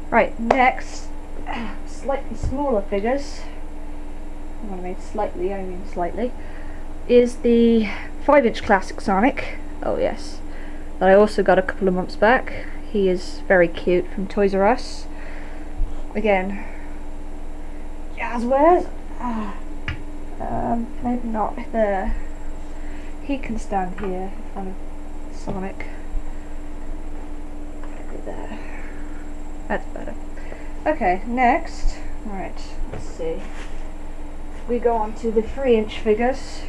Right, next, slightly smaller figures, when I mean slightly, I mean slightly, is the 5-inch classic Sonic, oh yes, that I also got a couple of months back. He is very cute, from Toys R Us. Again, Jazzwares. Maybe not there. He can stand here in front of Sonic. Maybe there. That's better. Okay, next. Right, let's see. We go on to the 3-inch figures.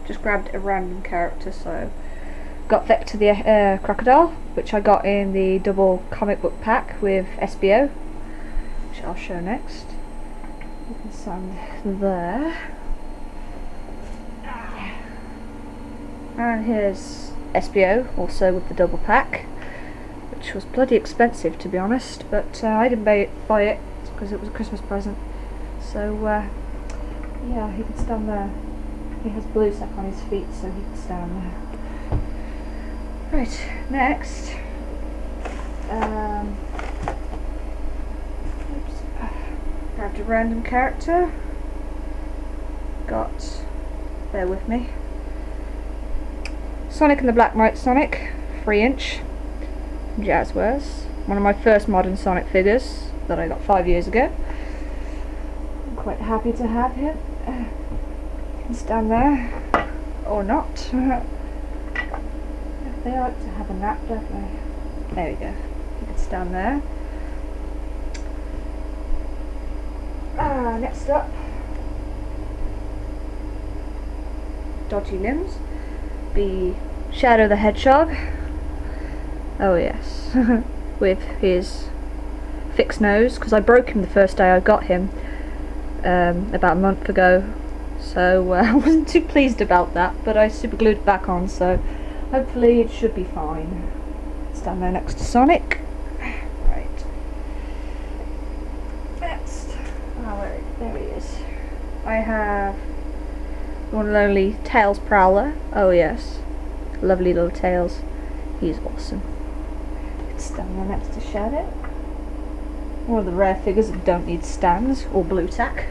Just grabbed a random character, so got Vector the Crocodile, which I got in the double comic book pack with SBO, which I'll show next. You can stand there. And here's SBO, also with the double pack, which was bloody expensive to be honest, but I didn't buy it because it was a Christmas present. So yeah, he can stand there. He has blue sack on his feet, so he can stand there. Right, next. Grabbed a random character. Got, bear with me, Sonic and the Black Knight Sonic, 3-inch, from Jazzwares. One of my first modern Sonic figures that I got 5 years ago. I'm quite happy to have him. He can stand there, or not. They like to have a nap, don't they? There we go. You can stand there. Next up, Dodgy Limbs. The Shadow the Hedgehog. Oh yes, with his fixed nose, because I broke him the first day I got him about a month ago. So I wasn't too pleased about that, but I super glued it back on, so hopefully it should be fine. Stand there next to Sonic. Right. Next. Oh, there he is. I have the one and only Tails Prowler. Oh yes. Lovely little Tails. He's awesome. Stand there next to Shadow. One of the rare figures that don't need stands or blue tack.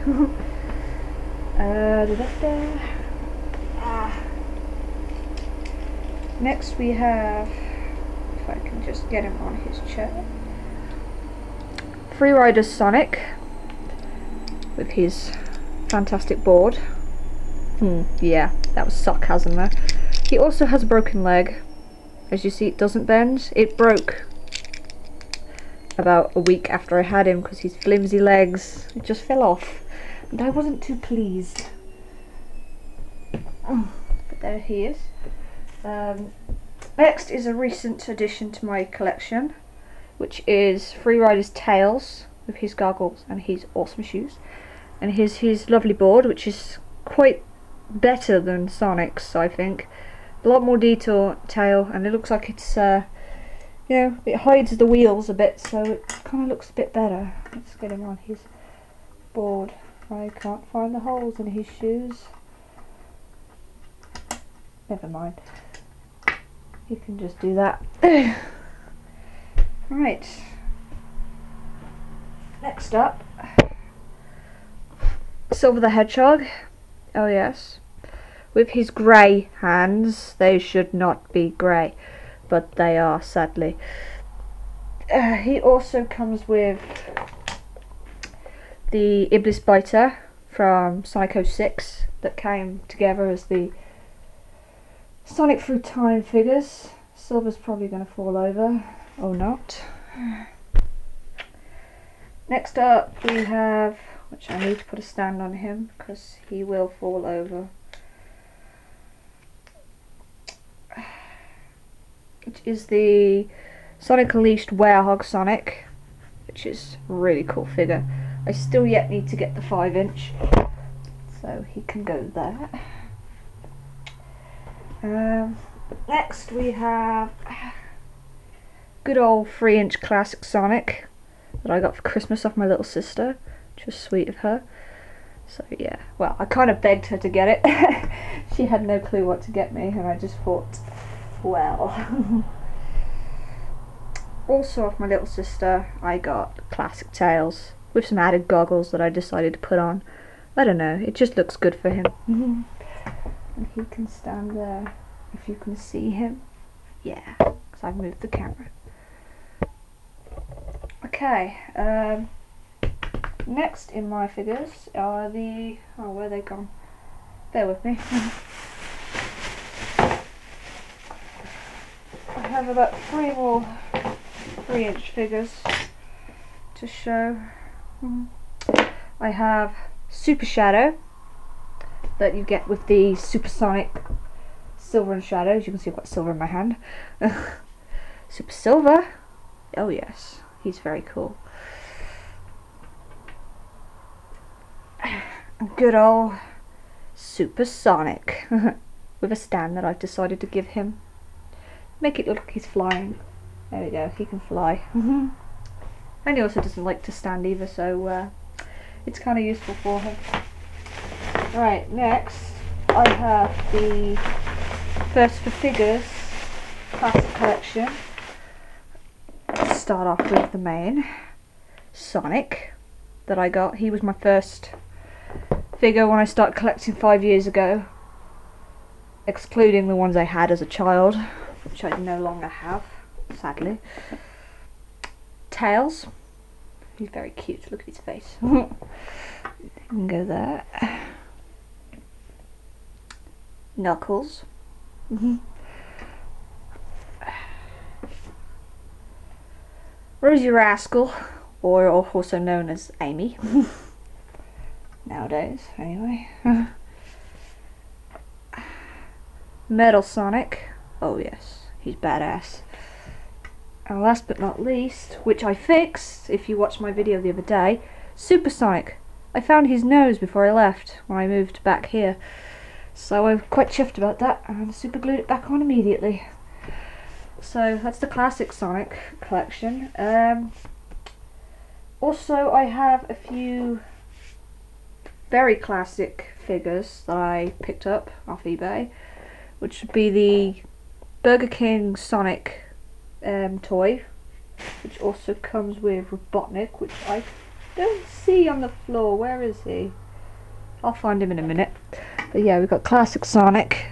Next we have, if I can just get him on his chair, Free Rider Sonic with his fantastic board. Yeah, that was sarcasm there. He also has a broken leg. As you see, it doesn't bend. It broke about a week after I had him because his flimsy legs, it just fell off. And I wasn't too pleased. But there he is. Next is a recent addition to my collection, which is Free Rider's Tails with his goggles and his awesome shoes, and his lovely board, which is quite better than Sonic's, I think. A lot more detail, and it looks like it's you know, it hides the wheels a bit, so it kind of looks a bit better. Let's get him on his board. I can't find the holes in his shoes. Never mind. You can just do that. Right. Next up, Silver the Hedgehog. Oh yes. With his grey hands. They should not be grey, but they are, sadly. He also comes with the Iblis Biter from Sonic 06 that came together as the Sonic Through Time figures. Silver's probably going to fall over, or not. Next up we have, which I need to put a stand on him because he will fall over, which is the Sonic Unleashed Werehog Sonic, which is a really cool figure. I still yet need to get the 5-inch, so he can go there. Next we have good old 3-inch classic Sonic that I got for Christmas off my little sister, which was sweet of her. So yeah, well, I kind of begged her to get it. She had no clue what to get me, and I just thought, well. Also off my little sister, I got classic Tails with some added goggles that I decided to put on. I don't know, it just looks good for him. And he can stand there, if you can see him. Yeah, because I've moved the camera. Okay, next in my figures are the... oh, where are they gone? Bear with me. I have about 3 more 3-inch figures to show. I have Super Shadow that you get with the Supersonic Silver and Shadow. As you can see, I've got silver in my hand. Super Silver. Oh yes, he's very cool. Good old Supersonic with a stand that I've decided to give him. Make it look like he's flying. There we go, he can fly. And he also doesn't like to stand either, so it's kind of useful for him. Right, next I have the First for Figures Classic Collection. Let's start off with the main Sonic that I got. He was my first figure when I started collecting 5 years ago, excluding the ones I had as a child, which I no longer have, sadly. Tails. He's very cute, look at his face. You can go there. Knuckles. Rosie Rascal, or also known as Amy. Nowadays, anyway. Metal Sonic. Oh yes, he's badass. And last but not least, which I fixed, if you watched my video the other day, Supersonic. I found his nose before I left, when I moved back here. So I'm quite chuffed about that, and super glued it back on immediately. So that's the classic Sonic collection. Also, I have a few very classic figures that I picked up off eBay, which would be the Burger King Sonic toy, which also comes with Robotnik, which I don't see on the floor. Where is he? I'll find him in a minute. But yeah, we've got classic Sonic.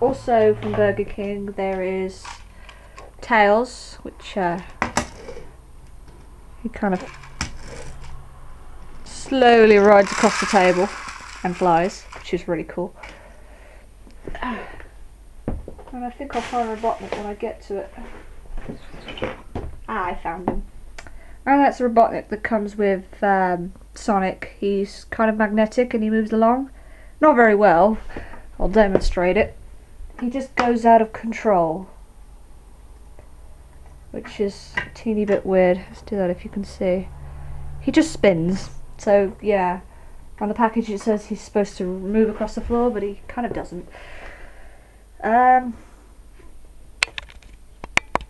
Also from Burger King there is Tails, which he kind of slowly rides across the table and flies, which is really cool. And I think I'll find Robotnik when I get to it. Ah, I found him. And that's a Robotnik that comes with Sonic. He's kind of magnetic and he moves along. Not very well. I'll demonstrate it. He just goes out of control, which is a teeny bit weird. Let's do that if you can see. He just spins. So yeah, on the package it says he's supposed to move across the floor, but he kind of doesn't.